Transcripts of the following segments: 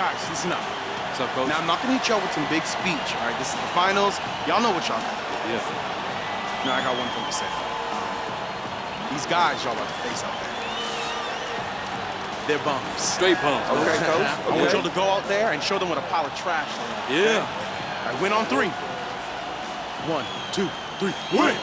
Guys, listen up. What's up, Coach? Now, I'm not going to hit y'all with some big speech, all right? This is the finals. Y'all know what y'all got. Yeah. Now, I got one thing to say. These guys y'all about to face out there, they're bums. Straight bums. Okay, Coach. I want y'all to go out there and show them what a pile of trash they are. Yeah. All right, win on 3. 1, 2, 3, win!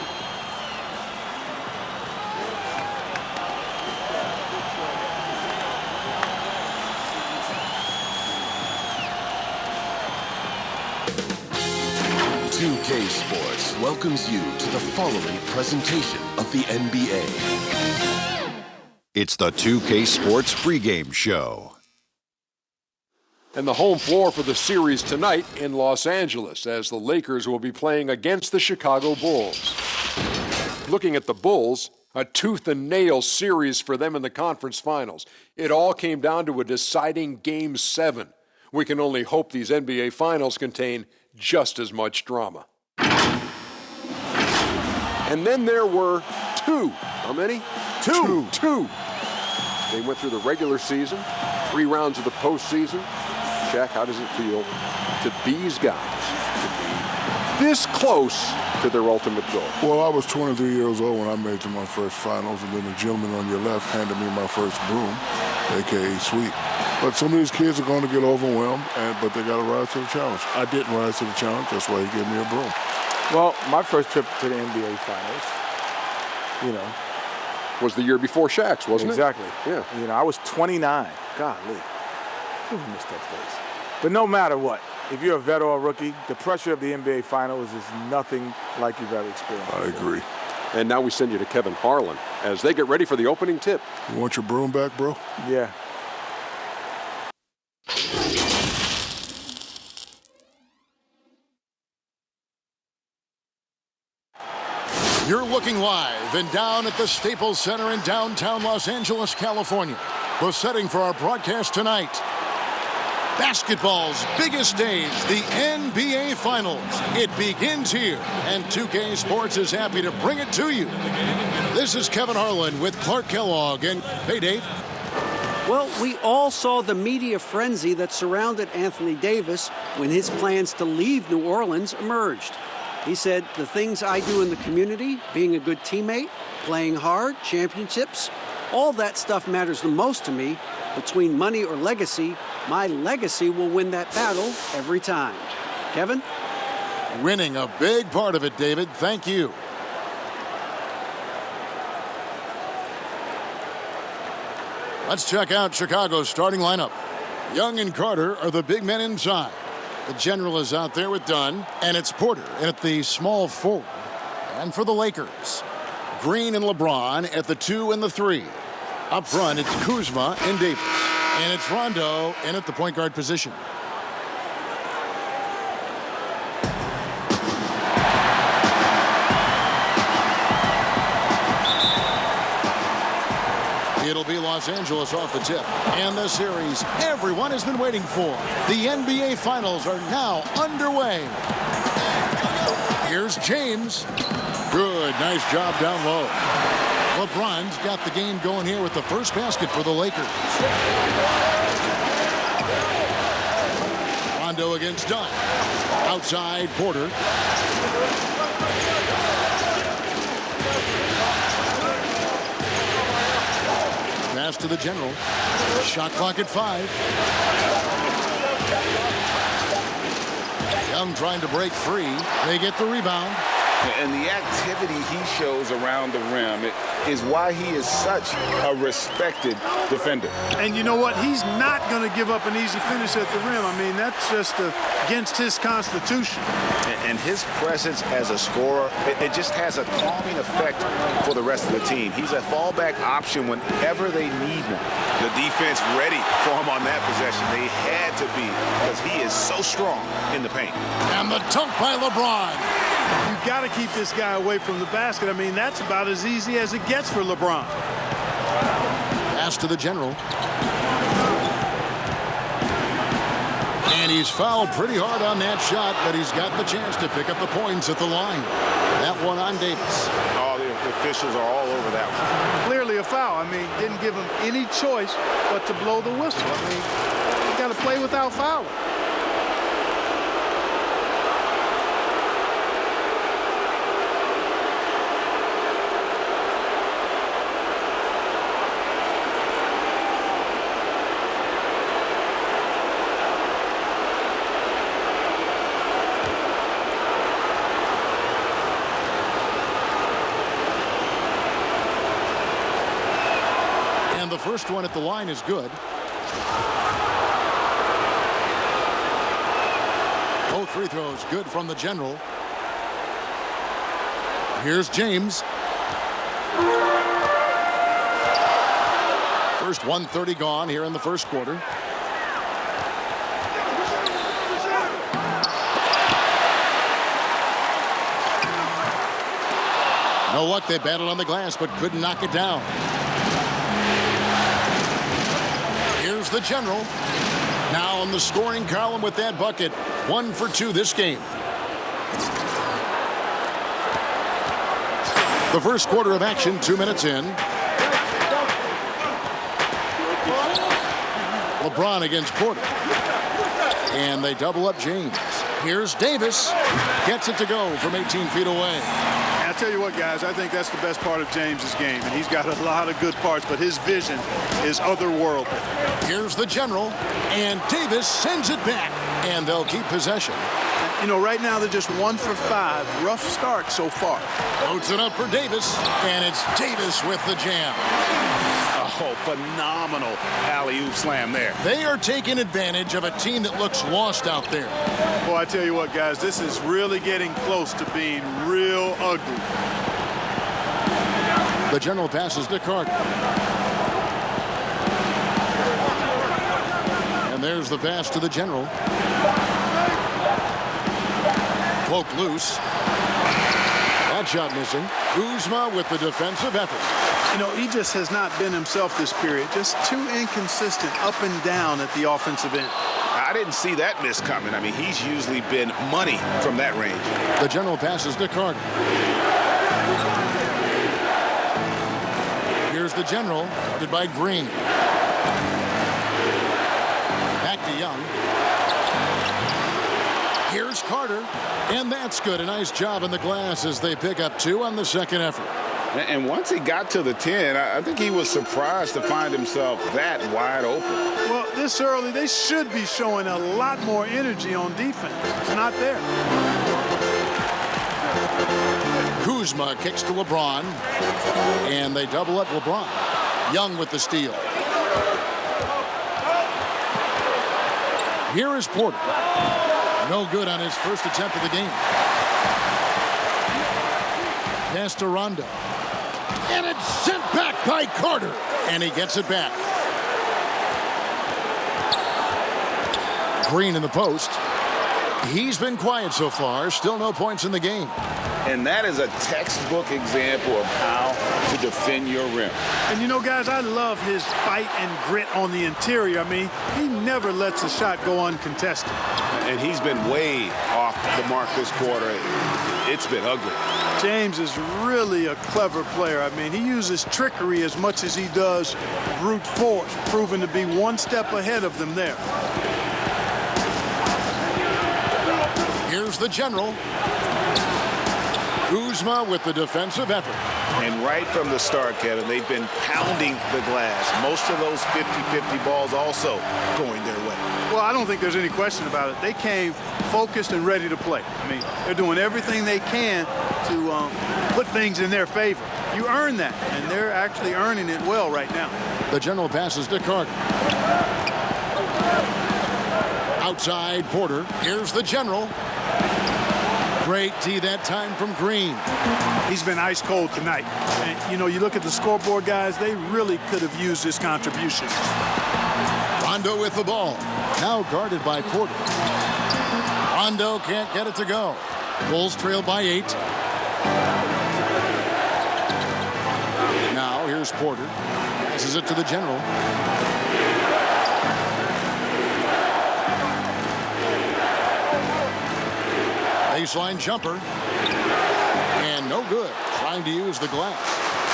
Two-K Sports welcomes you to the following presentation of the NBA. It's the 2K Sports pregame show. And the home floor for the series tonight in Los Angeles, as the Lakers will be playing against the Chicago Bulls. Looking at the Bulls, a tooth-and-nail series for them in the conference finals. It all came down to a deciding Game 7. We can only hope these NBA finals contain just as much drama. And then there were 2. How many? Two. They went through the regular season, 3 rounds of the postseason. Shaq, how does it feel to these guys to be this close to their ultimate goal? Well, I was 23 years old when I made it to my first finals, and then the gentleman on your left handed me my first broom, a.k.a. sweep. But some of these kids are going to get overwhelmed, but they got to rise to the challenge. I didn't rise to the challenge. That's why he gave me a broom. Well, my first trip to the NBA Finals, Was the year before Shaq's, wasn't exactly. it? Exactly. Yeah. I was 29. Golly. Who missed those days? But no matter what, if you're a vet or a rookie, the pressure of the NBA Finals is nothing like you've ever experienced. I agree. And now we send you to Kevin Harlan as they get ready for the opening tip. You want your broom back, bro? Yeah. You're looking live and down at the Staples Center in downtown Los Angeles, California. The setting for our broadcast tonight. Basketball's biggest stage, the NBA Finals. It begins here, and 2K Sports is happy to bring it to you. This is Kevin Harlan with Clark Kellogg. And hey, Dave. Well, we all saw the media frenzy that surrounded Anthony Davis when his plans to leave New Orleans emerged. He said, the things I do in the community, being a good teammate, playing hard, championships, all that stuff matters the most to me. Between money or legacy, my legacy will win that battle every time. Kevin? Winning a big part of it, David. Thank you. Let's check out Chicago's starting lineup. Young and Carter are the big men inside. The general is out there with Dunn, and it's Porter at the small forward. And for the Lakers, Green and LeBron at the 2 and the 3. Up front, it's Kuzma and Davis. And it's Rondo in at the point guard position. It'll be Los Angeles off the tip. And the series everyone has been waiting for. The NBA Finals are now underway. Here's James. Good, nice job down low. LeBron's got the game going here with the first basket for the Lakers. Rondo against Dunn. Outside, Porter. Pass to the general. Shot clock at 5. Young trying to break free. They get the rebound. And the activity he shows around the rim is why he is such a respected defender. And you know what? He's not going to give up an easy finish at the rim. I mean, that's just against his constitution. And his presence as a scorer, it just has a calming effect for the rest of the team. He's a fallback option whenever they need him. The defense ready for him on that possession. They had to be, because he is so strong in the paint. And the dunk by LeBron. You've got to keep this guy away from the basket. I mean, that's about as easy as it gets for LeBron. Pass to the general. And he's fouled pretty hard on that shot, but he's got the chance to pick up the points at the line. That one on Davis. Oh, the officials are all over that one. Clearly a foul. I mean, didn't give him any choice but to blow the whistle. I mean, you got to play without fouling. The first one at the line is good. Both free throws good from the General. Here's James. First 1:30 gone here in the first quarter. No luck. They battled on the glass but couldn't knock it down. Here's the General. Now on the scoring column with that bucket. 1 for 2 this game. The first quarter of action, 2 minutes in. LeBron against Porter. And they double up James. Here's Davis. Gets it to go from 18 feet away. I tell you what, guys, I think that's the best part of James's game, and he's got a lot of good parts, but his vision is otherworldly. Here's the General, and Davis sends it back, and they'll keep possession. You know, right now they're just 1 for 5. Rough start so far. Loads it up for Davis, and it's Davis with the jam. Oh, phenomenal alley-oop slam there. They are taking advantage of a team that looks lost out there. Boy, I tell you what, guys, this is really getting close to being real ugly. The General passes to Carter. And there's the pass to the General. Poke loose. That shot missing. Kuzma with the defensive effort. You know, he just has not been himself this period. Just too inconsistent up and down at the offensive end. I didn't see that miss coming. I mean, he's usually been money from that range. The General passes to Carter. Here's the General, guarded by Green. Back to Young. Here's Carter, and that's good. A nice job in the glass as they pick up 2 on the second effort. And once he got to the 10, I think he was surprised to find himself that wide open. Well, this early, they should be showing a lot more energy on defense. It's not there. Kuzma kicks to LeBron, and they double up LeBron. Young with the steal. Here is Porter. No good on his first attempt of the game. Pass to Rondo. And it's sent back by Carter. And he gets it back. Green in the post. He's been quiet so far. Still no points in the game. And that is a textbook example of how to defend your rim. And you know, guys, I love his fight and grit on the interior. I mean, he never lets a shot go uncontested. And he's been way off the mark this quarter. It's been ugly. James is really a clever player. I mean, he uses trickery as much as he does brute force, proving to be one step ahead of them there. Here's the General. Kuzma with the defensive effort. And right from the start, Kevin, they've been pounding the glass. Most of those 50-50 balls also going their way. Well, I don't think there's any question about it. They came focused and ready to play. I mean, they're doing everything they can to put things in their favor. You earn that, and they're actually earning it well right now. The General passes to Carter. Outside Porter. Here's the General. Great D that time from Green. He's been ice cold tonight. And, you know, you look at the scoreboard, guys, they really could have used his contribution. Rondo with the ball. Now guarded by Porter. Rondo can't get it to go. Bulls trail by 8. Now here's Porter. Passes it to the General. Baseline jumper. And no good. Try trying to use the glass.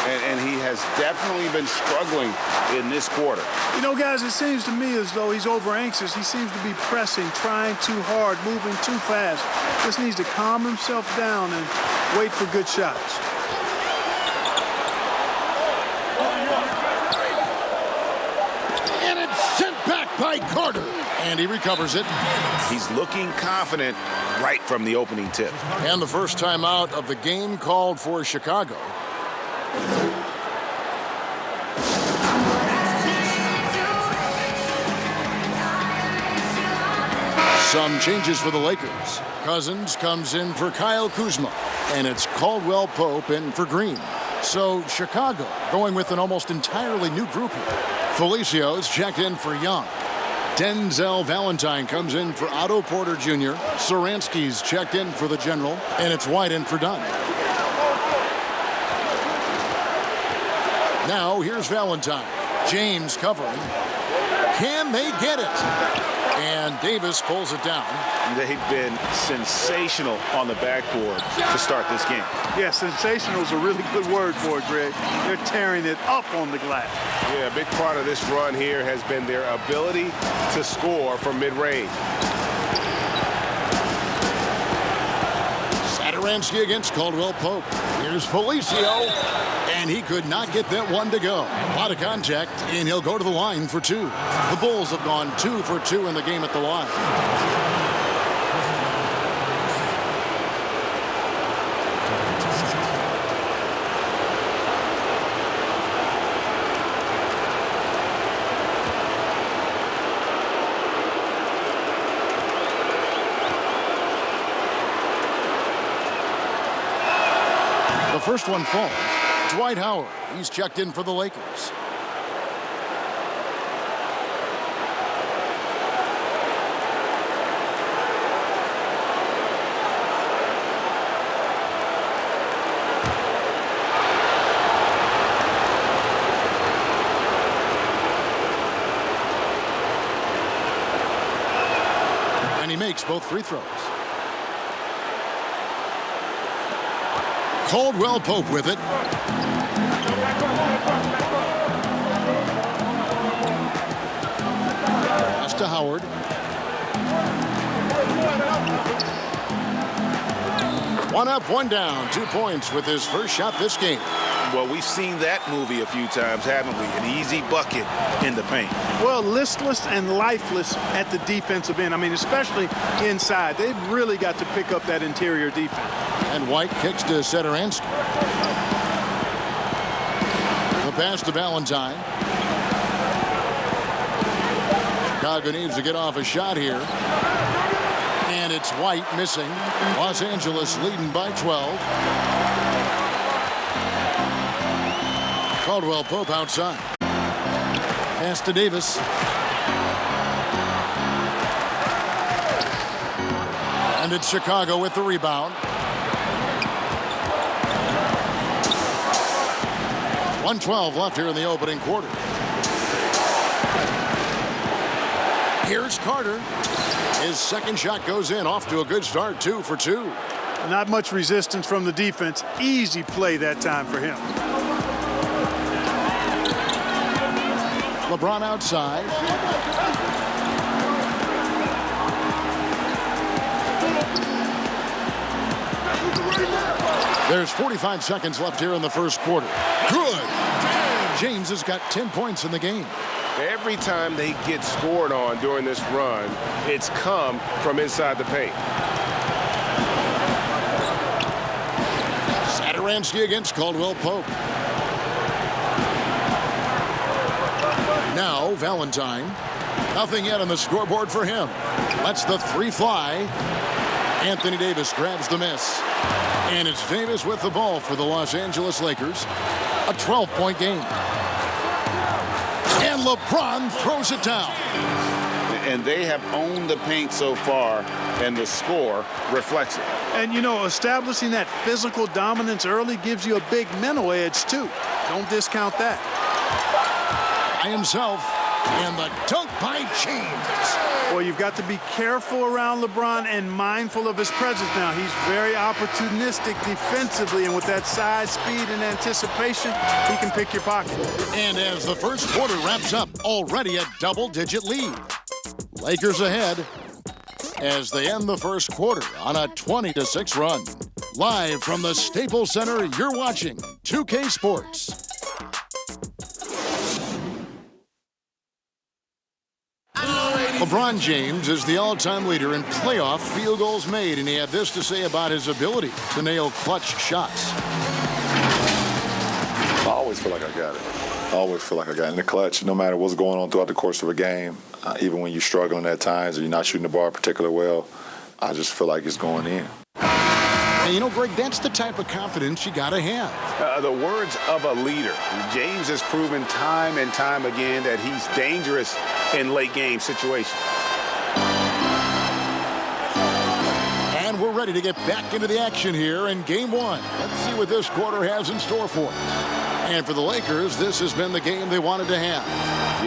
And he has definitely been struggling in this quarter. You know, guys, it seems to me as though he's over anxious. He seems to be pressing, trying too hard, moving too fast. Just needs to calm himself down and wait for good shots. And it's sent back by Carter. And he recovers it. He's looking confident right from the opening tip. And the first time out of the game called for Chicago. Some changes for the Lakers. Cousins comes in for Kyle Kuzma, and it's Caldwell Pope in for Green. So Chicago going with an almost entirely new group here. Felicio's checked in for Young. Denzel Valentine comes in for Otto Porter Jr. Saransky's checked in for the General, and it's White in for Dunn. Now here's Valentine. James covering. Can they get it? And Davis pulls it down. They've been sensational on the backboard to start this game. Yeah, sensational is a really good word for it, Greg. They're tearing it up on the glass. Yeah, a big part of this run here has been their ability to score from mid-range. Satoransky against Caldwell Pope. Here's Felicio, and he could not get that one to go. A lot of contact, and he'll go to the line for two. The Bulls have gone 2 for 2 in the game at the line. The first one falls. Dwight Howard. He's checked in for the Lakers. And he makes both free throws. Caldwell Pope with it. Pass to Howard. One up, one down. 2 points with his first shot this game. Well, we've seen that movie a few times, haven't we? An easy bucket in the paint. Well, listless and lifeless at the defensive end. I mean, especially inside. They've really got to pick up that interior defense. And White kicks to Satoransky. The pass to Valentine. Chicago needs to get off a shot here. And it's White missing. Los Angeles leading by 12. Caldwell Pope outside. Pass to Davis. And it's Chicago with the rebound. 1:12 left here in the opening quarter. Here's Carter. His second shot goes in, off to a good start, 2 for 2. Not much resistance from the defense. Easy play that time for him. LeBron outside. There's 45 seconds left here in the first quarter. Good. James has got 10 points in the game. Every time they get scored on during this run, it's come from inside the paint. Satoransky against Caldwell Pope. Now Valentine. Nothing yet on the scoreboard for him. Lets the three fly. Anthony Davis grabs the miss. And it's Davis with the ball for the Los Angeles Lakers. A 12-point game. And LeBron throws it down. And they have owned the paint so far, and the score reflects it. And, you know, establishing that physical dominance early gives you a big mental edge, too. Don't discount that. By himself, And the dunk by James. Well, you've got to be careful around LeBron and mindful of his presence now. He's very opportunistic defensively, and with that size, speed, and anticipation, he can pick your pocket. And as the first quarter wraps up, already a double-digit lead. Lakers ahead as they end the first quarter on a 20-6 run. Live from the Staples Center, you're watching 2K Sports. LeBron James is the all-time leader in playoff field goals made, and he had this to say about his ability to nail clutch shots. I always feel like I got it. I always feel like I got it in the clutch, no matter what's going on throughout the course of a game. Even when you're struggling at times or you're not shooting the ball particularly well, I just feel like it's going in. And you know, Greg, that's the type of confidence you got to have. The words of a leader. James has proven time and time again that he's dangerous in late game situations. And we're ready to get back into the action here in game one. Let's see what this quarter has in store for us. And for the Lakers, this has been the game they wanted to have.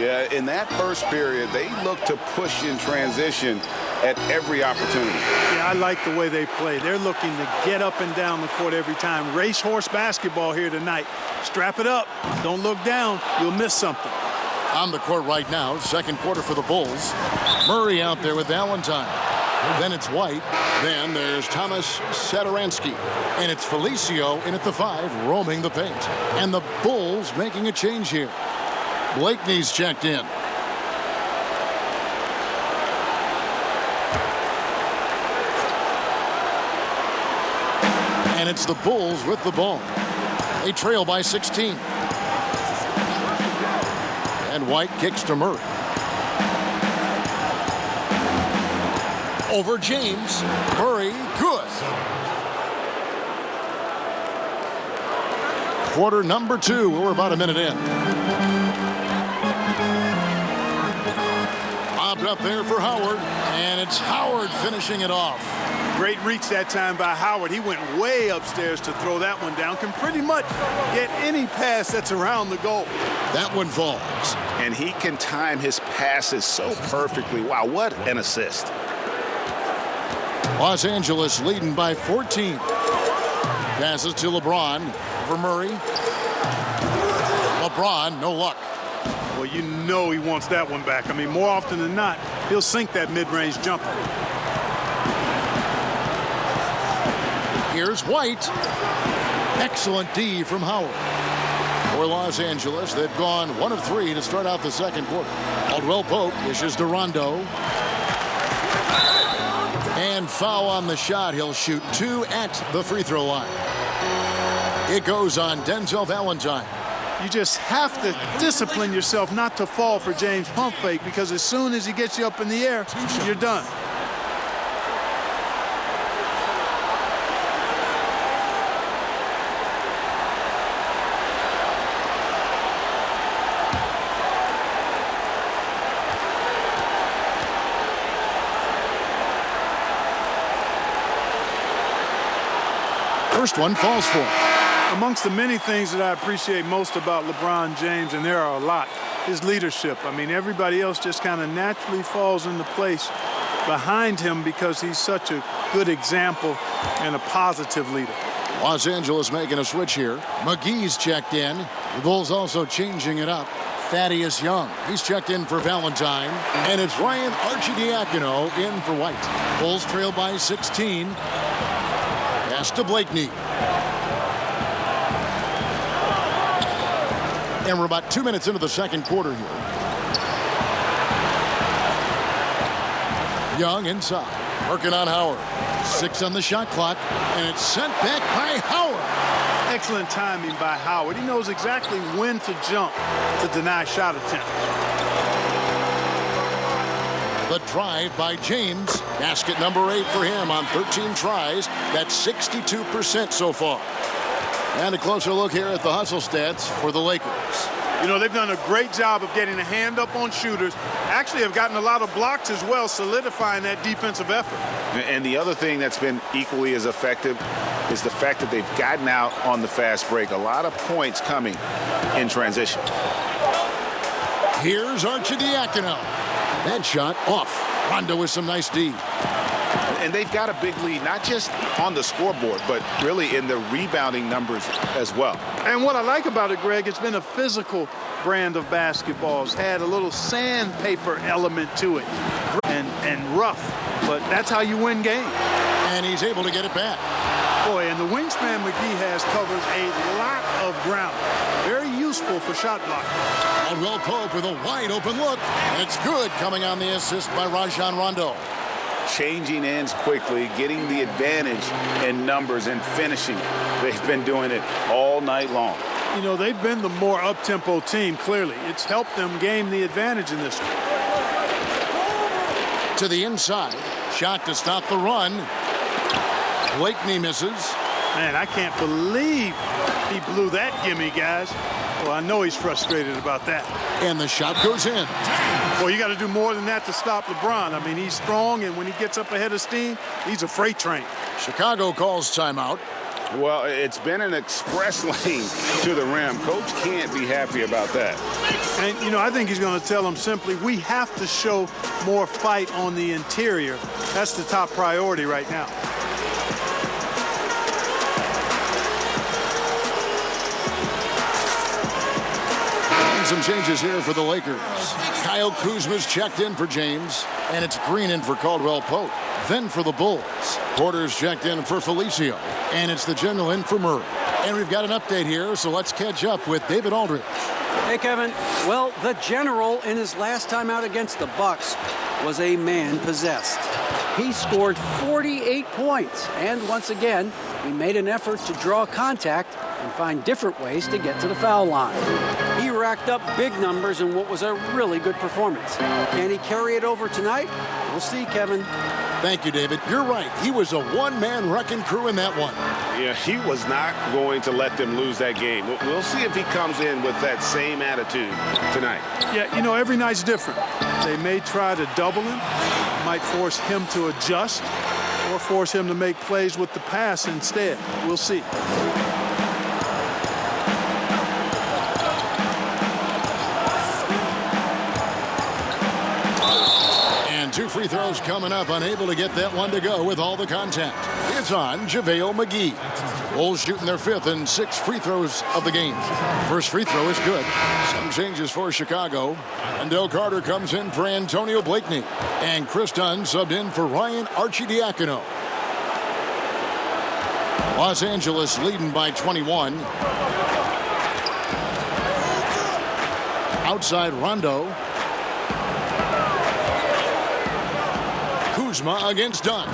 Yeah, in that first period, they looked to push in transition at every opportunity. Yeah, I like the way they play. They're looking to get up and down the court every time. Racehorse basketball here tonight. Strap it up. Don't look down. You'll miss something. On the court right now, second quarter for the Bulls. Murray out there with Valentine. Then it's White. Then there's Thomas Satoransky. And it's Felicio in at the 5, roaming the paint. And the Bulls making a change here. Blakeney's checked in. And it's the Bulls with the ball. They trail by 16. And White kicks to Murray. Over James. Murray, good. Quarter number 2. We're about a minute in. Bobbed up there for Howard. And it's Howard finishing it off. Great reach that time by Howard. He went way upstairs to throw that one down. Can pretty much get any pass that's around the goal. That one falls. And he can time his passes so perfectly. Wow, what an assist. Los Angeles leading by 14. Passes to LeBron for Murray. LeBron, no luck. Well, you know he wants that one back. I mean, more often than not, he'll sink that mid-range jumper. Here's White. Excellent D from Howard. For Los Angeles, they've gone 1 of 3 to start out the second quarter. Caldwell Pope dishes to Rondo. And foul on the shot. He'll shoot 2 at the free throw line. It goes on Denzel Valentine. You just have to discipline yourself not to fall for James' pump fake, because as soon as he gets you up in the air, you're done. First one falls for him. Amongst the many things that I appreciate most about LeBron James, and there are a lot, his leadership. I mean, everybody else just kind of naturally falls into place behind him because he's such a good example and a positive leader. Los Angeles making a switch here. McGee's checked in. The Bulls also changing it up. Thaddeus Young, he's checked in for Valentine. And it's Ryan Arcidiacono in for White. Bulls trail by 16. Pass to Blakeney. And we're about 2 minutes into the second quarter here. Young inside, working on Howard. 6 on the shot clock, and it's sent back by Howard. Excellent timing by Howard. He knows exactly when to jump to deny shot attempt. The drive by James. Basket number 8 for him on 13 tries. That's 62% so far. And a closer look here at the hustle stats for the Lakers. You know, they've done a great job of getting a hand up on shooters. Actually have gotten a lot of blocks as well, solidifying that defensive effort. And the other thing that's been equally as effective is the fact that they've gotten out on the fast break. A lot of points coming in transition. Here's Arcidiacono. That shot off. Rondo with some nice D. And they've got a big lead, not just on the scoreboard, but really in the rebounding numbers as well. And what I like about it, Greg, it's been a physical brand of basketball. It's had a little sandpaper element to it and rough, but that's how you win games. And he's able to get it back. Boy, and the wingspan McGee has covers a lot of ground. Very useful for shot block. Caldwell Pope with a wide open look, and it's good coming on the assist by Rajon Rondo. Changing ends quickly, getting the advantage in numbers and finishing. They've been doing it all night long. You know, they've been the more up-tempo team, clearly. It's helped them gain the advantage in this one. To the inside. Shot to stop the run. Blakeney misses. Man, I can't believe he blew that gimme, guys. Well, I know he's frustrated about that. And the shot goes in. Well, you got to do more than that to stop LeBron. I mean, he's strong, and when he gets up ahead of steam, he's a freight train. Chicago calls timeout. Well, it's been an express lane to the rim. Coach can't be happy about that. And, you know, I think he's going to tell them simply, we have to show more fight on the interior. That's the top priority right now. Some changes here for the Lakers. Kyle Kuzma's checked in for James, and it's Green in for Caldwell Pope. Then for the Bulls, Porter's checked in for Felicio, and it's the general in for Murray. And we've got an update here, so let's catch up with David Aldridge. Hey, Kevin. Well, the general in his last time out against the Bucks was a man possessed. He scored 48 points, and once again, he made an effort to draw contact and find different ways to get to the foul line. He racked up big numbers in what was a really good performance. Can he carry it over tonight? We'll see, Kevin. Thank you, David. You're right. He was a one-man wrecking crew in that one. Yeah, he was not going to let them lose that game. We'll see if he comes in with that same attitude tonight. Yeah, you know, every night's different. They may try to double him, might force him to adjust, or force him to make plays with the pass instead. We'll see. Two free throws coming up, unable to get that one to go with all the contact. It's on JaVale McGee. Bulls shooting their fifth and 6 free throws of the game. First free throw is good. Some changes for Chicago. Wendell Carter comes in for Antonio Blakeney. And Chris Dunn subbed in for Ryan Arcidiacono. Los Angeles leading by 21. Outside Rondo. Kuzma against Dunn.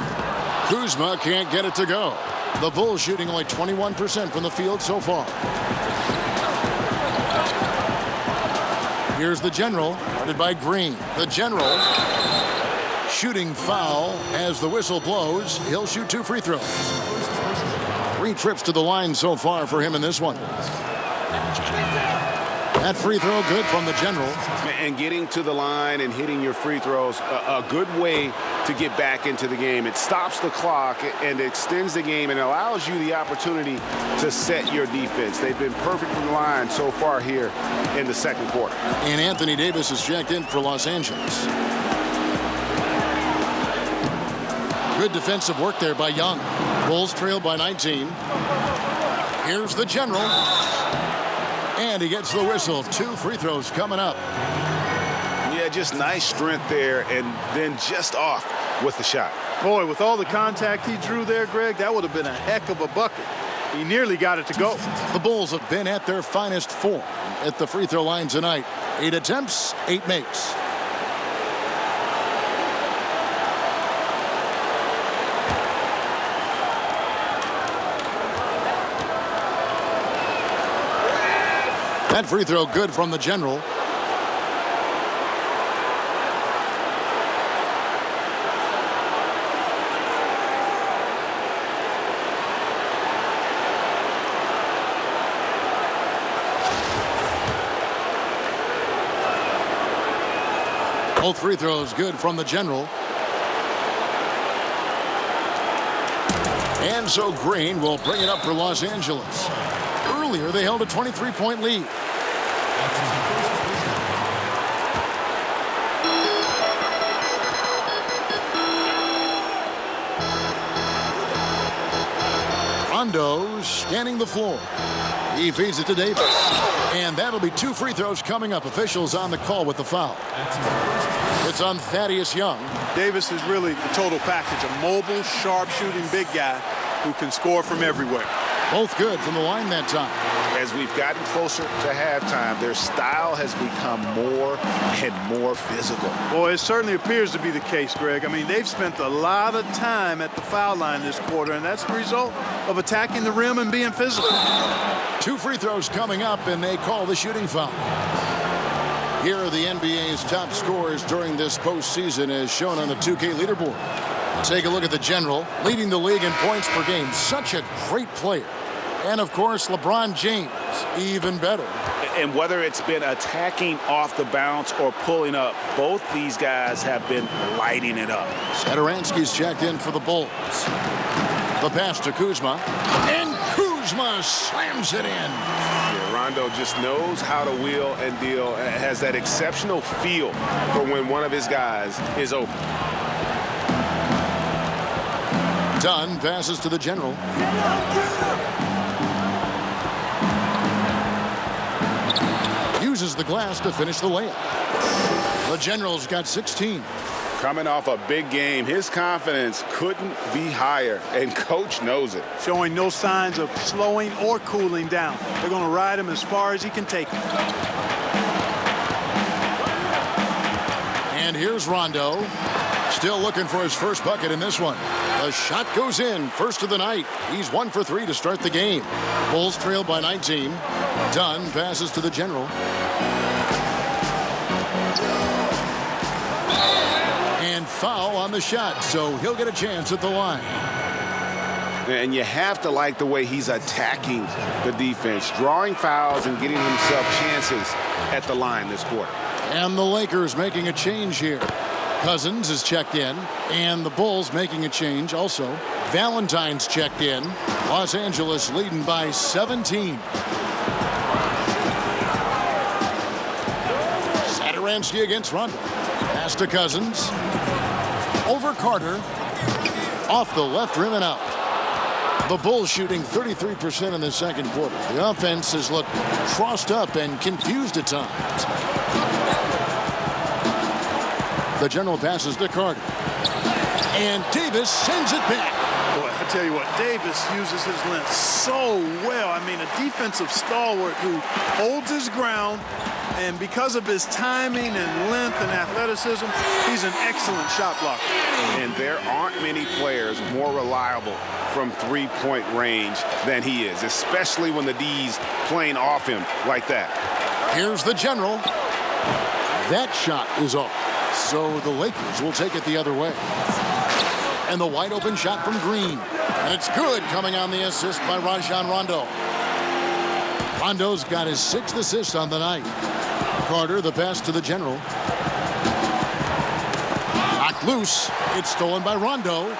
Kuzma can't get it to go. The Bulls shooting only 21% from the field so far. Here's the general, guarded by Green. The general shooting foul as the whistle blows. He'll shoot 2 free throws. 3 trips to the line so far for him in this one. That free throw good from the general. And getting to the line and hitting your free throws, a good way to get back into the game. It stops the clock and extends the game and allows you the opportunity to set your defense. They've been perfect from the line so far here in the second quarter. And Anthony Davis is checked in for Los Angeles. Good defensive work there by Young. Bulls trail by 19. Here's the general. And he gets the whistle. 2 free throws coming up. Yeah, just nice strength there, and then just off with the shot. Boy, with all the contact he drew there, Greg, that would have been a heck of a bucket. He nearly got it to go. The Bulls have been at their finest form at the free throw line tonight. 8 attempts, 8 makes. That free throw good from the general. Both free throws good from the general. And so Green will bring it up for Los Angeles. Earlier, they held a 23-point lead. Rondo scanning the floor. He feeds it to Davis. And that'll be 2 free throws coming up. Officials on the call with the foul. It's on Thaddeus Young. Davis is really the total package. A mobile, sharp-shooting big guy who can score from everywhere. Both good from the line that time. As we've gotten closer to halftime, their style has become more and more physical. Well, it certainly appears to be the case, Greg. I mean, they've spent a lot of time at the foul line this quarter, and that's the result of attacking the rim and being physical. 2 free throws coming up, and they call the shooting foul. Here are the NBA's top scorers during this postseason as shown on the 2K leaderboard. Take a look at the general, leading the league in points per game. Such a great player. And, of course, LeBron James, even better. And whether it's been attacking off the bounce or pulling up, both these guys have been lighting it up. Satoransky's checked in for the Bulls. The pass to Kuzma. And Kuzma slams it in. Yeah, Rondo just knows how to wheel and deal. Has that exceptional feel for when one of his guys is open. Dunn passes to the general. Uses the glass to finish the layup. The general's got 16. Coming off a big game, his confidence couldn't be higher, and coach knows it. Showing no signs of slowing or cooling down. They're going to ride him as far as he can take him. And here's Rondo. Still looking for his first bucket in this one. The shot goes in, first of the night. He's 1 for 3 to start the game. Bulls trail by 19. Dunn passes to the general. And foul on the shot, so he'll get a chance at the line. And you have to like the way he's attacking the defense, drawing fouls and getting himself chances at the line this quarter. And the Lakers making a change here. Cousins is checked in, and the Bulls making a change also. Valentine's checked in. Los Angeles leading by 17. Satoransky against Rondo. Pass to Cousins. Over Carter. Off the left rim and out. The Bulls shooting 33% in the second quarter. The offense has looked crossed up and confused at times. The general passes to Carter. And Davis sends it back. Boy, I tell you what, Davis uses his length so well. I mean, a defensive stalwart who holds his ground, and because of his timing and length and athleticism, he's an excellent shot blocker. And there aren't many players more reliable from three-point range than he is, especially when the D's playing off him like that. Here's the general. That shot is off. So the Lakers will take it the other way. And the wide open shot from Green. And it's good, coming on the assist by Rajon Rondo. Rondo's got his 6th assist on the night. Carter, the pass to the general. Knocked loose. It's stolen by Rondo.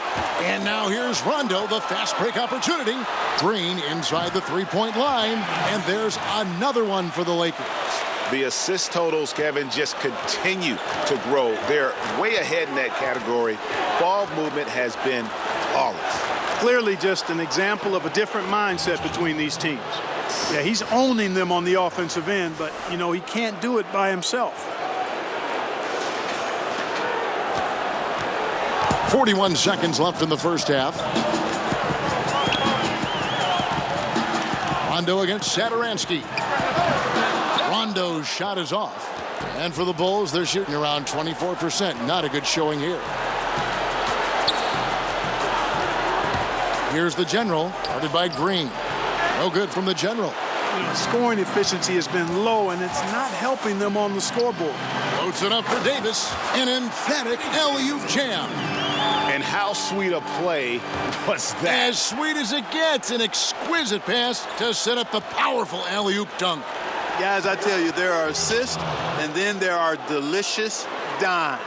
And now here's Rondo, the fast break opportunity. Green inside the three-point line. And there's another one for the Lakers. The assist totals, Kevin, just continue to grow. They're way ahead in that category. Ball movement has been flawless. Clearly just an example of a different mindset between these teams. Yeah, he's owning them on the offensive end, but, you know, he can't do it by himself. 41 seconds left in the first half. Rondo against Satoransky. Rondo's shot is off. And for the Bulls, they're shooting around 24%. Not a good showing here. Here's the general, guarded by Green. No good from the general. You know, scoring efficiency has been low, and it's not helping them on the scoreboard. Floats it up for Davis. An emphatic alley-oop jam. And how sweet a play was that? As sweet as it gets. An exquisite pass to set up the powerful alley-oop dunk. Guys, I tell you, there are assists, and then there are delicious dimes.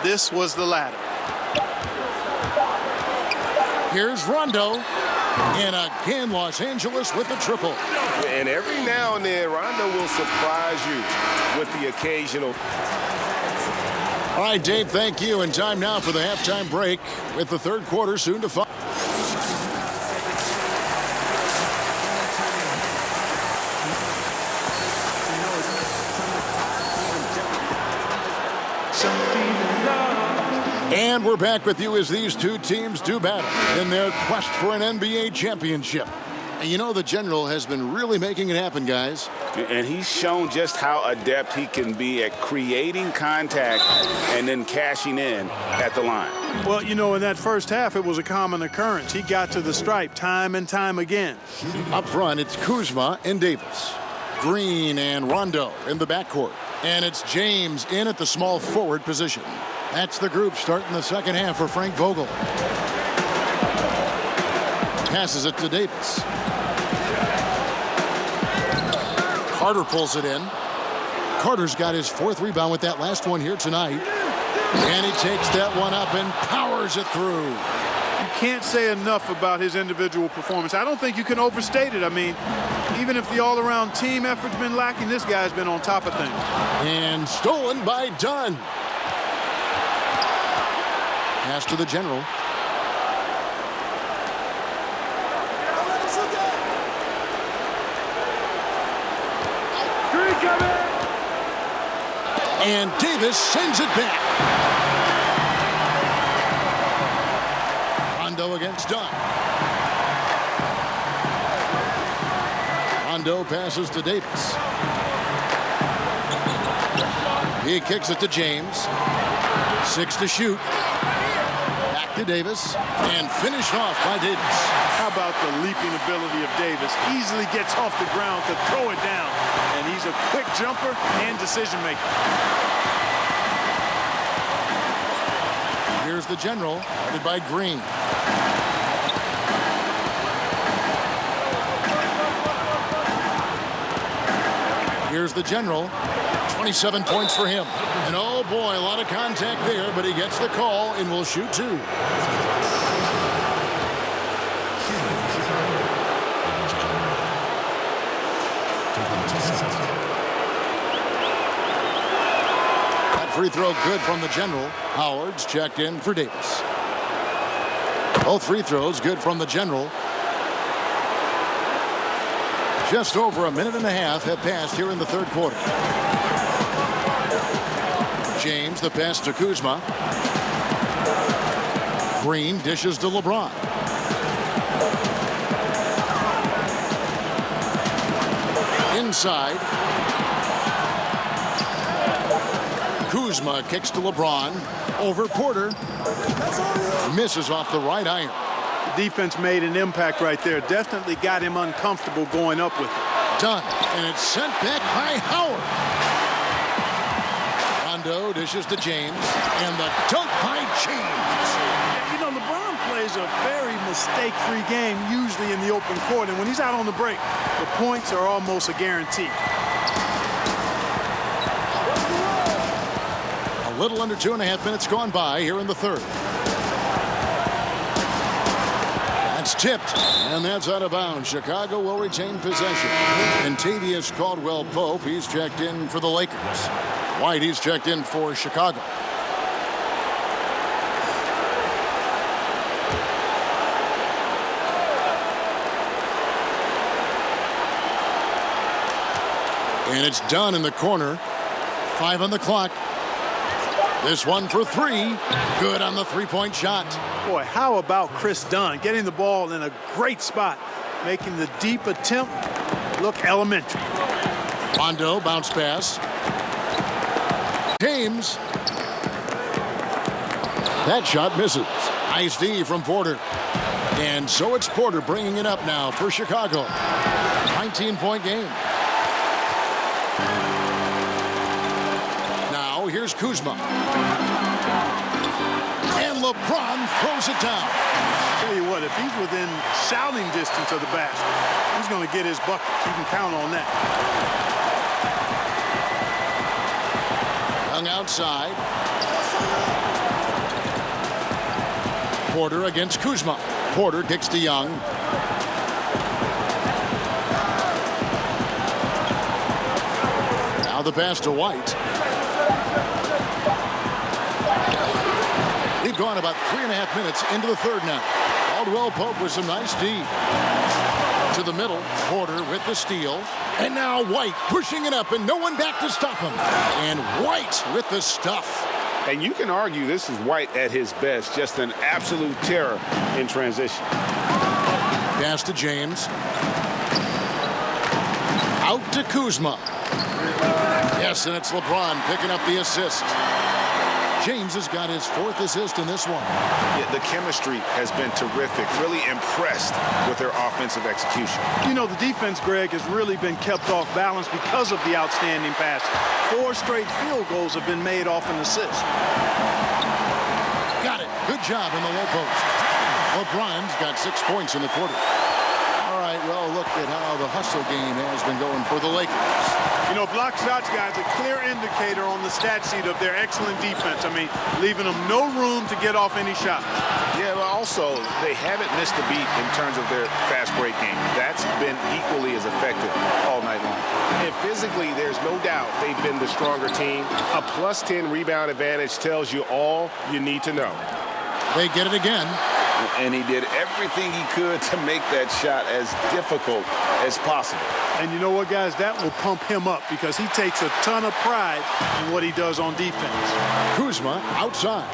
This was the latter. Here's Rondo. And again, Los Angeles with the triple. And every now and then, Rondo will surprise you with the occasional. All right, Dave, thank you. And time now for the halftime break with the third quarter soon to follow. And we're back with you as these two teams do battle in their quest for an NBA championship. And you know the General has been really making it happen, guys. And he's shown just how adept he can be at creating contact and then cashing in at the line. Well, you know, in that first half, it was a common occurrence. He got to the stripe time and time again. Up front, it's Kuzma and Davis. Green and Rondo in the backcourt. And it's James in at the small forward position. That's the group starting the second half for Frank Vogel. Passes it to Davis. Carter pulls it in. Carter's got his fourth rebound with that last one here tonight. And he takes that one up and powers it through. You can't say enough about his individual performance. I don't think you can overstate it. I mean, even if the all-around team effort's been lacking, this guy's been on top of things. And stolen by Dunn. Pass to the General. And Davis sends it back. Rondo against Dunn. Rondo passes to Davis. He kicks it to James. 6 to shoot. Back to Davis. And finished off by Davis. How about the leaping ability of Davis? Easily gets off the ground to throw it down. And he's a quick jumper and decision maker. Here's the General, guarded by Green. Here's the General. 27 points for him. And oh boy, a lot of contact there, but he gets the call and will shoot 2. That free throw good from the General. Howard's checked in for Davis. Both free throws good from the General. Just over a minute and a half have passed here in the third quarter. James, the pass to Kuzma. Green dishes to LeBron. Inside. Kuzma kicks to LeBron. Over Porter. Misses off the right iron. Defense made an impact right there. Definitely got him uncomfortable going up with it. Done. And it's sent back by Howard. Rondo dishes to James. And the dunk by James. You know, LeBron plays a very mistake-free game, usually in the open court. And when he's out on the break, the points are almost a guarantee. A little under 2.5 minutes gone by here in the third. It's tipped, and that's out of bounds. Chicago will retain possession. And Tavius Caldwell-Pope, he's checked in for the Lakers. White, he's checked in for Chicago. And it's done in the corner. 5 on the clock. This one for 3. Good on the three-point shot. Boy, how about Chris Dunn getting the ball in a great spot, making the deep attempt look elementary. Rondo, bounce pass. James. That shot misses. Nice D from Porter. And so it's Porter bringing it up now for Chicago. 19-point game. Now here's Kuzma. And LeBron throws it down. Tell you what, if he's within shouting distance of the basket, he's going to get his bucket. You can count on that. Young outside. Porter against Kuzma. Porter kicks to Young. Now the pass to White. We've gone about 3.5 minutes into the third now. Caldwell-Pope with some nice D. To the middle. Porter with the steal. And now White pushing it up and no one back to stop him. And White with the stuff. And you can argue this is White at his best, just an absolute terror in transition. Pass to James. Out to Kuzma. Yes, and it's LeBron picking up the assist. James has got his 4th assist in this one. Yeah, the chemistry has been terrific. Really impressed with their offensive execution. You know, the defense, Greg, has really been kept off balance because of the outstanding pass. 4 straight field goals have been made off an assist. Got it. Good job in the low post. LeBron's got 6 points in the quarter. All right, well, look at how the hustle game has been going for the Lakers. You know, block shots, guys, a clear indicator on the stat sheet of their excellent defense. I mean, leaving them no room to get off any shot. Yeah, but also, they haven't missed a beat in terms of their fast break game. That's been equally as effective all night long. And physically, there's no doubt they've been the stronger team. A +10 rebound advantage tells you all you need to know. They get it again. And he did everything he could to make that shot as difficult as possible. And you know what, guys? That will pump him up because he takes a ton of pride in what he does on defense. Kuzma outside.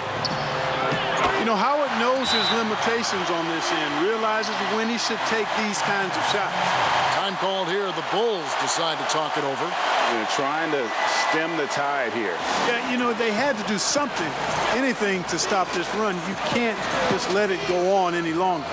You know, Howard knows his limitations on this end, realizes when he should take these kinds of shots. Time called here. The Bulls decide to talk it over. They're trying to stem the tide here. Yeah, you know, they had to do something, anything to stop this run. You can't just let it go on any longer.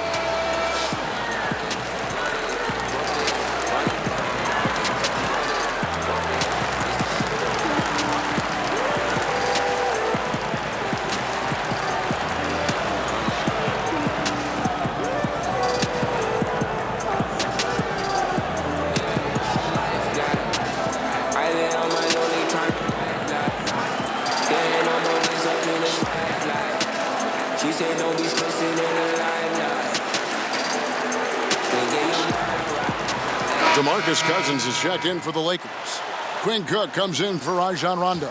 DeMarcus Cousins is checked in for the Lakers. Quinn Cook comes in for Rajon Rondo.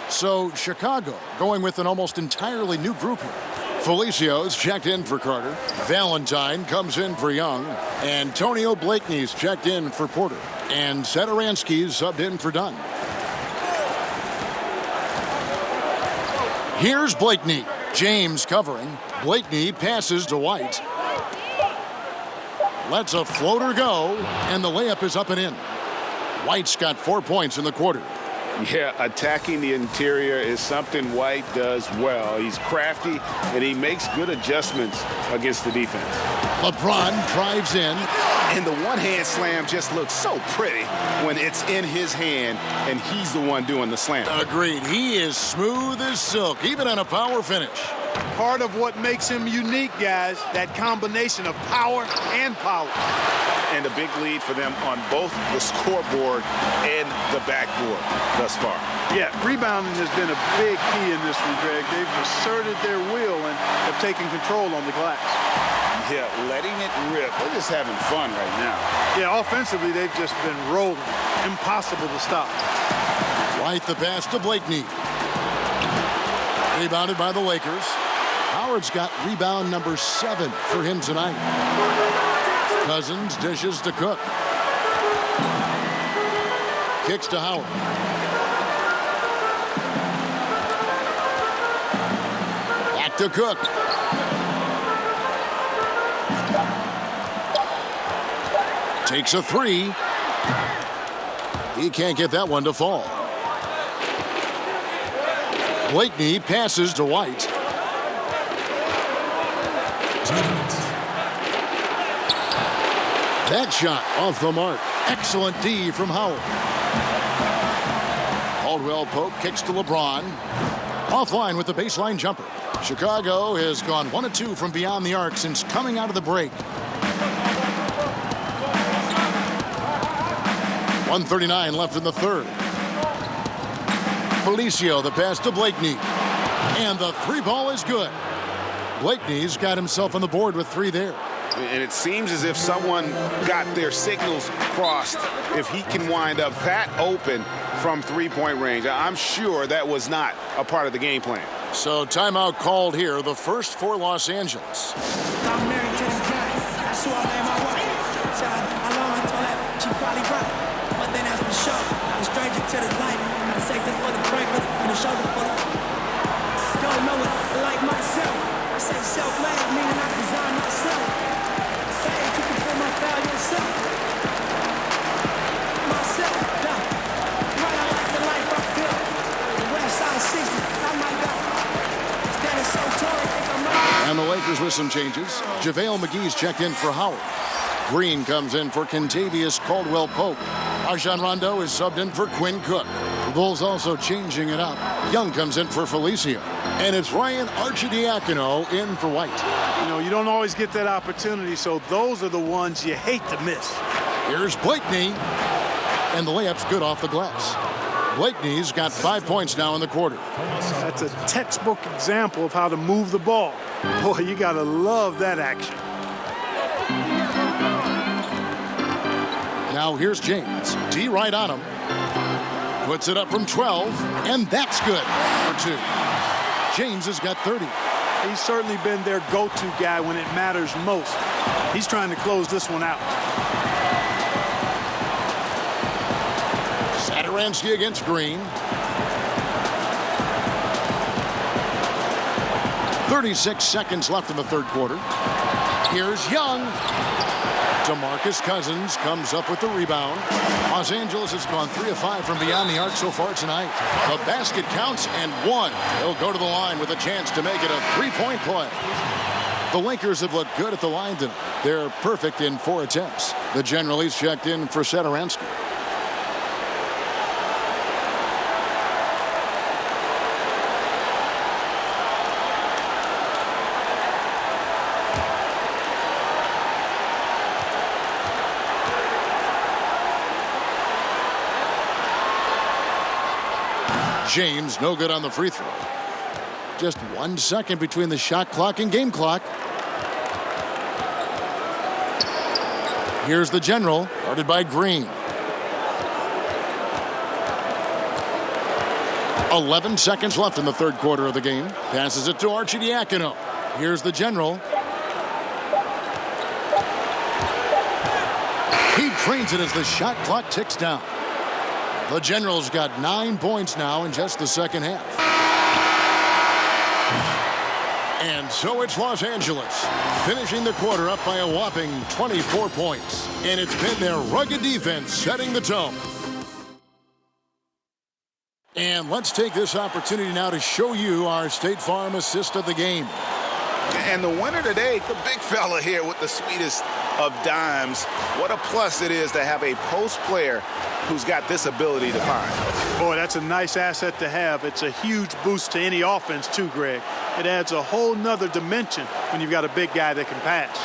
So Chicago going with an almost entirely new group here. Felicio's checked in for Carter. Valentine comes in for Young. Antonio Blakeney's checked in for Porter. And Satoransky's subbed in for Dunn. Here's Blakeney. James covering. Blakeney passes to White. Lets a floater go, and the layup is up and in. White's got 4 points in the quarter. Yeah, attacking the interior is something White does well. He's crafty, and he makes good adjustments against the defense. LeBron drives in. And the one-hand slam just looks so pretty when it's in his hand, and he's the one doing the slam. Agreed. He is smooth as silk, even on a power finish. Part of what makes him unique, guys, that combination of power and power. And a big lead for them on both the scoreboard and the backboard thus far. Yeah, rebounding has been a big key in this one, Greg. They've asserted their will and have taken control on the glass. Yeah, letting it rip. They're just having fun right now. Yeah, offensively, they've just been rolling. Impossible to stop. White the pass to Blakeney. Rebounded by the Lakers. Howard's got rebound number 7 for him tonight. Cousins dishes to Cook. Kicks to Howard. Back to Cook. Takes a 3. He can't get that one to fall. Blakeney passes to White. That shot off the mark. Excellent D from Howard. Caldwell Pope kicks to LeBron. Offline with the baseline jumper. Chicago has gone 1 of 2 from beyond the arc since coming out of the break. 1:39 left in the third. Felicio the pass to Blakeney. And the 3 ball is good. Blakeney's got himself on the board with 3 there. And it seems as if someone got their signals crossed. If he can wind up that open from 3-point range, I'm sure that was not a part of the game plan. So timeout called here, the first for Los Angeles. I'm married to this guy. That's who I made my wife. So I love her, told her she probably right. But then that's for sure. I'm a stranger to this life. Gotta take this for the breakfast and the shoulder for the... with some changes. JaVale McGee's checked in for Howard. Green comes in for Kentavious Caldwell-Pope. Rajon Rondo is subbed in for Quinn Cook. The Bulls also changing it up. Young comes in for Felicio. And it's Ryan Arcidiacono in for White. You know, you don't always get that opportunity, so those are the ones you hate to miss. Here's Blakeney. And the layup's good off the glass. Blakeney's got 5 points now in the quarter. That's a textbook example of how to move the ball. Boy, you got to love that action. Now here's James. D right on him. Puts it up from 12, and that's good for 2. James has got 30. He's certainly been their go-to guy when it matters most. He's trying to close this one out. Satoransky against Green. 36 seconds left in the third quarter. Here's Young. DeMarcus Cousins comes up with the rebound. Los Angeles has gone 3 of 5 from beyond the arc so far tonight. The basket counts and 1. They'll go to the line with a chance to make it a 3-point play. The Lakers have looked good at the line tonight. They're perfect in 4 attempts. The general is checked in for Satoransky. James no good on the free throw. Just 1 second between the shot clock and game clock. Here's the general, guarded by Green. 11 seconds left in the third quarter of the game. Passes it to Arcidiacono. Here's the general. He trains it as the shot clock ticks down. The General's got 9 points now in just the second half. And so it's Los Angeles, finishing the quarter up by a whopping 24 points. And it's been their rugged defense setting the tone. And let's take this opportunity now to show you our State Farm assist of the game. And the winner today, the big fella here with the sweetest of dimes. What a plus it is to have a post player who's got this ability to find. Boy, that's a nice asset to have. It's a huge boost to any offense too, Greg. It adds a whole nother dimension when you've got a big guy that can pass.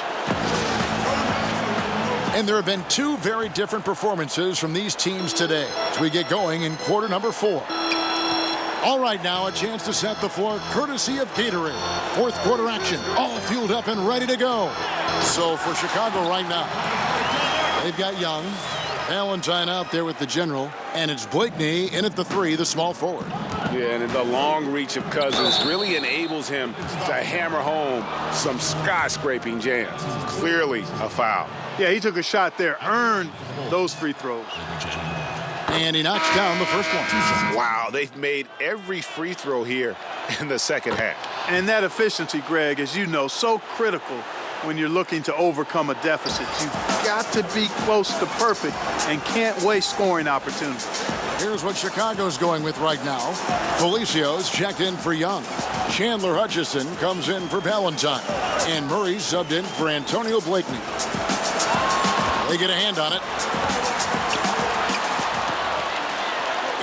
And there have been 2 very different performances from these teams today as we get going in quarter number 4. All right, now a chance to set the floor courtesy of Gatorade. Fourth quarter action, all fueled up and ready to go. So for Chicago right now, they've got Young, Valentine out there with the general, and it's Blakeney in at the 3, the small forward. Yeah, and the long reach of Cousins really enables him to hammer home some skyscraping jams. Clearly a foul. Yeah, he took a shot there, earned those free throws. And he knocks down the first one. Wow, they've made every free throw here in the second half. And that efficiency, Greg, as you know, so critical when you're looking to overcome a deficit. You've got to be close to perfect and can't waste scoring opportunities. Here's what Chicago's going with right now. Felicio's checked in for Young. Chandler Hutchison comes in for Valentine. And Murray's subbed in for Antonio Blakeney. They get a hand on it.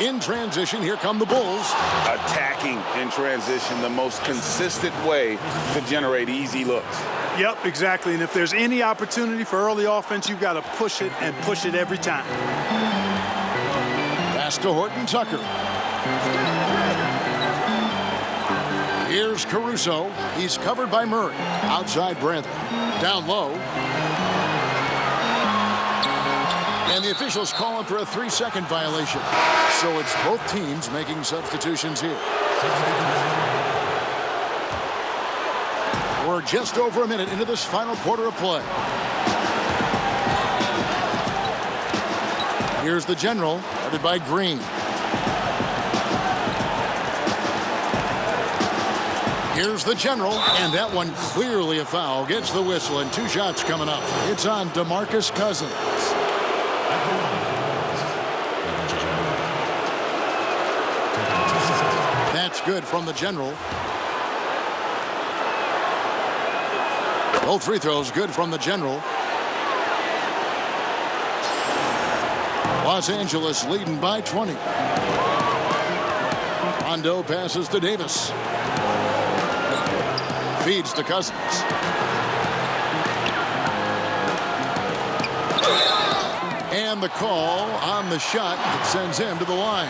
In transition, here come the Bulls. Attacking in transition, the most consistent way to generate easy looks. Yep, exactly. And if there's any opportunity for early offense, you've got to push it and push it every time. Pass to Horton Tucker. Here's Caruso. He's covered by Murray. Outside Bradley. Down low. And the officials call him for a 3-second violation. So it's both teams making substitutions here. We're just over a minute into this final quarter of play. Here's the general, guarded by Green. Here's the general, and that one clearly a foul. Gets the whistle, and 2 shots coming up. It's on DeMarcus Cousins. That's good from the general. Both free throws good from the General. Los Angeles leading by 20. Rondo passes to Davis. Feeds to Cousins. And the call on the shot that sends him to the line.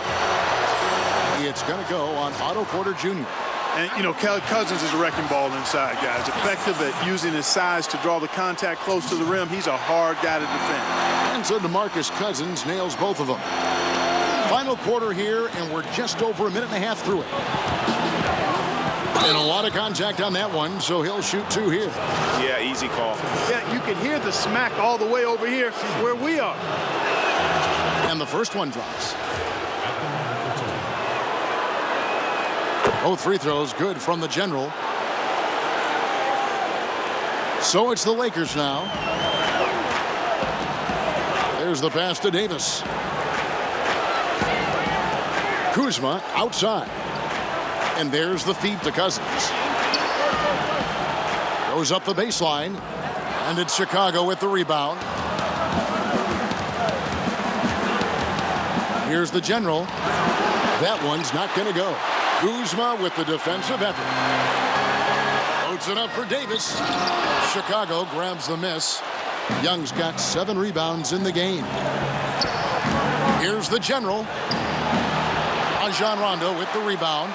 It's going to go on Otto Porter Jr. And, you know, Cousins is a wrecking ball inside, guys. Effective at using his size to draw the contact close to the rim. He's a hard guy to defend. And so DeMarcus Cousins nails both of them. Final quarter here, and we're just over a minute and a half through it. And a lot of contact on that one, so he'll shoot 2 here. Yeah, easy call. Yeah, you can hear the smack all the way over here where we are. And the first one drops. Both free throws good from the General. So it's the Lakers now. There's the pass to Davis. Kuzma outside. And there's the feed to Cousins. Goes up the baseline. And it's Chicago with the rebound. Here's the General. That one's not going to go. Kuzma with the defensive effort. Loads it up for Davis. Chicago grabs the miss. Young's got 7 rebounds in the game. Here's the General. Rajon Rondo with the rebound.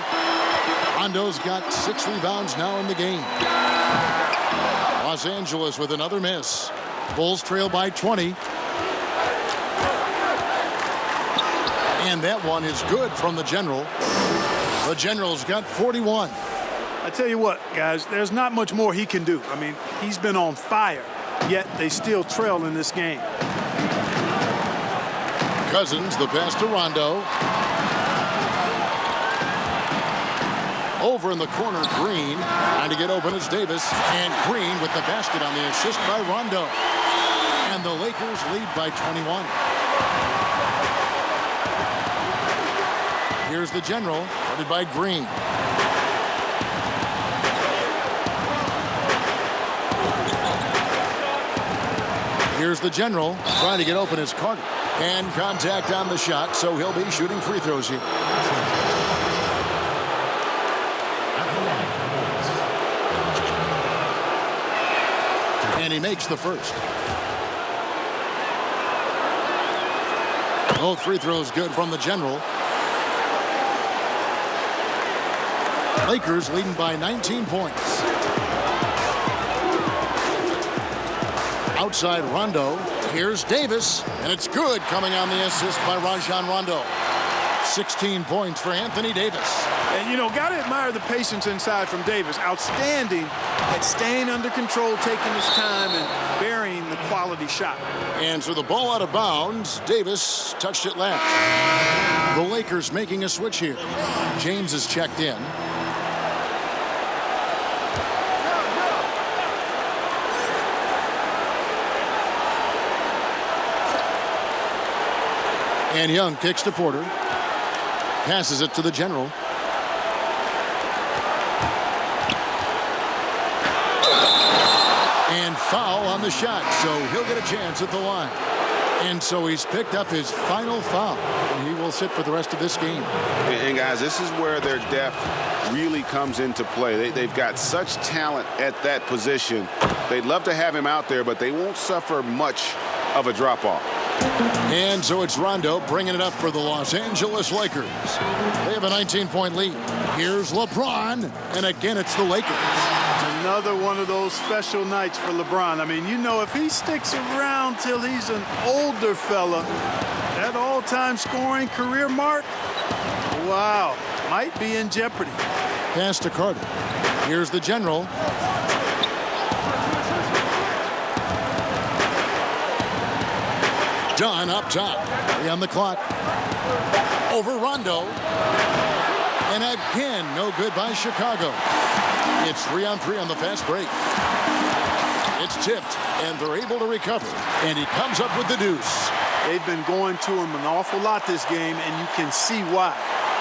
Rondo's got 6 rebounds now in the game. Los Angeles with another miss. Bulls trail by 20. And that one is good from the General. The General's got 41. I tell you what, guys, there's not much more he can do. I mean, he's been on fire, yet they still trail in this game. Cousins, the pass to Rondo. Over in the corner, Green. Trying to get open is Davis. And Green with the basket on the assist by Rondo. And the Lakers lead by 21. Here's the General, headed by Green. Here's the General, trying to get open is Carter. And contact on the shot, so he'll be shooting free throws here. And he makes the first. Both free throws good from the General. Lakers leading by 19 points. Outside Rondo. Here's Davis. And it's good, coming on the assist by Rajon Rondo. 16 points for Anthony Davis. And, you know, got to admire the patience inside from Davis. Outstanding at staying under control, taking his time, and burying the quality shot. And so the ball out of bounds. Davis touched it left. The Lakers making a switch here. James is checked in. And Young kicks to Porter. Passes it to the General. And foul on the shot, so he'll get a chance at the line. And so he's picked up his final foul, and he will sit for the rest of this game. And guys, this is where their depth really comes into play. They've got such talent at that position. They'd love to have him out there, but they won't suffer much of a drop-off. And so it's Rondo bringing it up for the Los Angeles Lakers. They have a 19-point lead. Here's LeBron, and again it's the Lakers. Another one of those special nights for LeBron. I mean, you know, if he sticks around till he's an older fella, that all-time scoring career mark, wow, might be in jeopardy. Pass to Carter. Here's the General. Dunn up top. 3 on the clock. Over Rondo. And again, no good by Chicago. It's 3-on-3 on the fast break. It's tipped, and they're able to recover. And he comes up with the deuce. They've been going to him an awful lot this game, and you can see why.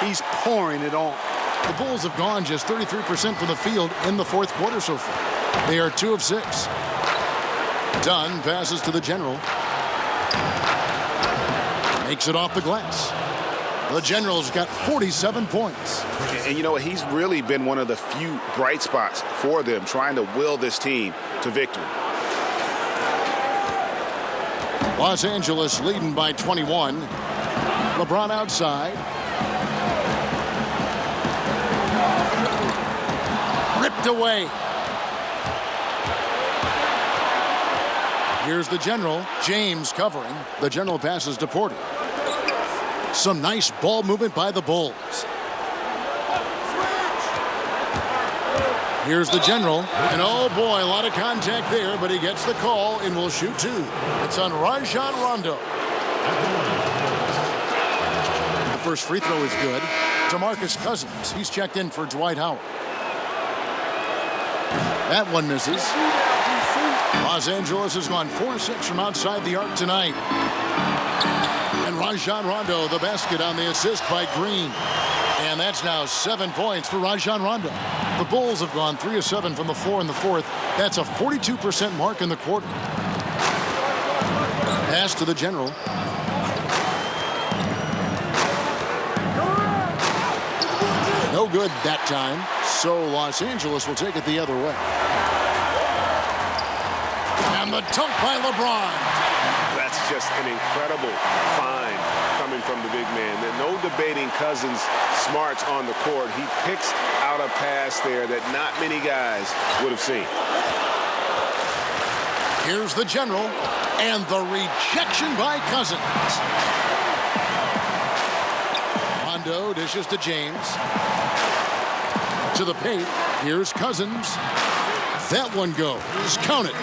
He's pouring it on. The Bulls have gone just 33% from the field in the fourth quarter so far. They are 2 of 6. Dunn passes to the general. Makes it off the glass. The General's got 47 points. And you know what? He's really been one of the few bright spots for them, trying to will this team to victory. Los Angeles leading by 21. LeBron outside. Ripped away. Here's the General. James covering. The General passes to Porter. Some nice ball movement by the Bulls. Here's the General. And oh boy, a lot of contact there, but he gets the call and will shoot 2. It's on Rajon Rondo. The first free throw is good. DeMarcus Cousins. He's checked in for Dwight Howard. That one misses. Los Angeles has gone 4-6 from outside the arc tonight. And Rajon Rondo, the basket on the assist by Green. And that's now 7 points for Rajon Rondo. The Bulls have gone 3 of 7 from the floor in the fourth. That's a 42% mark in the quarter. Pass to the General. No good that time. So Los Angeles will take it the other way. And the dunk by LeBron. That's just an incredible find coming from the big man. There's no debating Cousins' smarts on the court. He picks out a pass there that not many guys would have seen. Here's the General, and the rejection by Cousins. Rondo dishes to James. To the paint. Here's Cousins. That one goes. Count it.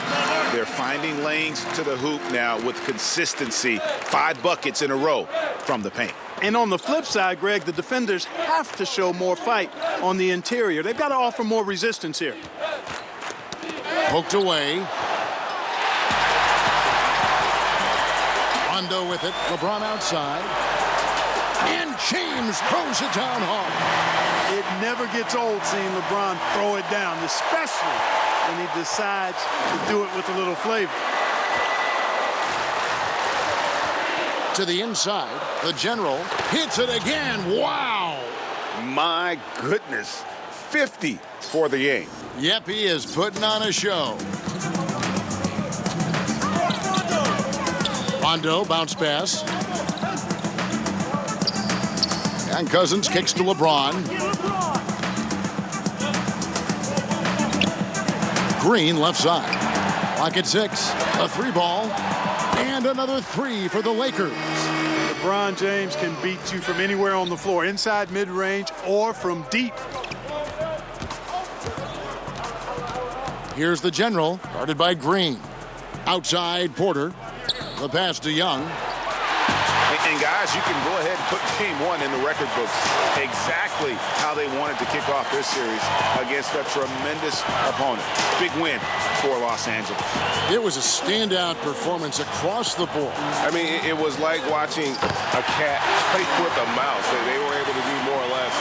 They're finding lanes to the hoop now with consistency. 5 buckets in a row from the paint. And on the flip side, Greg, the defenders have to show more fight on the interior. They've got to offer more resistance here. Poked away. Rondo with it. LeBron outside. And James throws it down hard. It never gets old seeing LeBron throw it down, especially when he decides to do it with a little flavor. To the inside, the General hits it again. Wow! My goodness. 50 for the game. Yep, he is putting on a show. Rondo, bounce pass. And Cousins kicks to LeBron. Green left side. Clock at 6. A 3-ball. And another 3 for the Lakers. LeBron James can beat you from anywhere on the floor, inside mid-range or from deep. Here's the General, guarded by Green. Outside, Porter. The pass to Young. And guys, you can go ahead and put game 1 in the record books. Exactly how they wanted to kick off this series against a tremendous opponent. Big win for Los Angeles. It was a standout performance across the board. I mean, it was like watching a cat play with a mouse. They were able to do more or less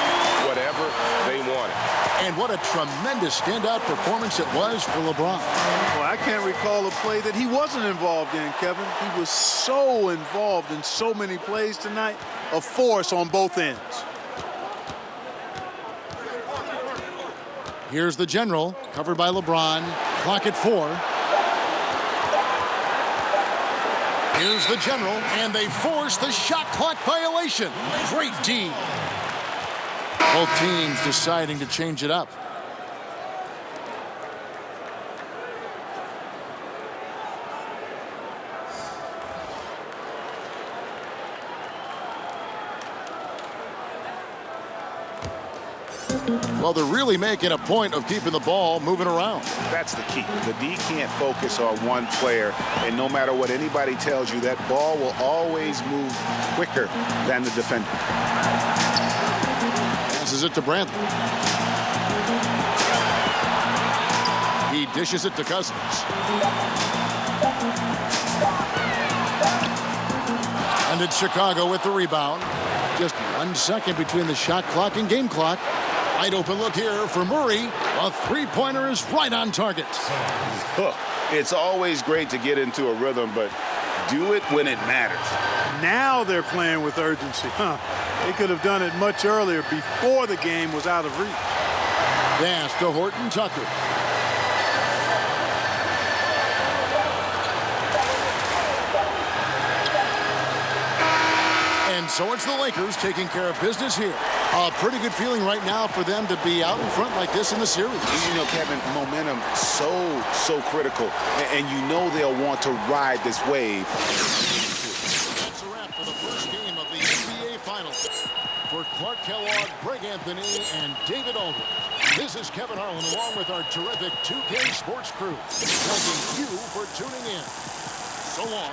whatever they wanted. And what a tremendous standout performance it was for LeBron. Well, I can't recall a play that he wasn't involved in, Kevin. He was so involved in so many plays tonight, a force on both ends. Here's the General, covered by LeBron. Clock at 4. Here's the General, and they force the shot clock violation. Great D. Both teams deciding to change it up. Well, they're really making a point of keeping the ball moving around. That's the key. The D can't focus on one player, and no matter what anybody tells you, that ball will always move quicker than the defender. Passes it to Brantley. He dishes it to Cousins. And it's Chicago with the rebound. Just 1 second between the shot clock and game clock. Wide open look here for Murray. A three-pointer is right on target. It's always great to get into a rhythm, but do it when it matters. Now they're playing with urgency. They could have done it much earlier before the game was out of reach. Pass to Horton Tucker. And so it's the Lakers taking care of business here. A pretty good feeling right now for them to be out in front like this in the series. You know, Kevin, momentum so critical. And you know they'll want to ride this wave. That's a wrap for the first game of the NBA Finals. For Clark Kellogg, Greg Anthony, and David Aldridge, this is Kevin Harlan along with our terrific 2K Sports crew. Thanking you for tuning in. So long.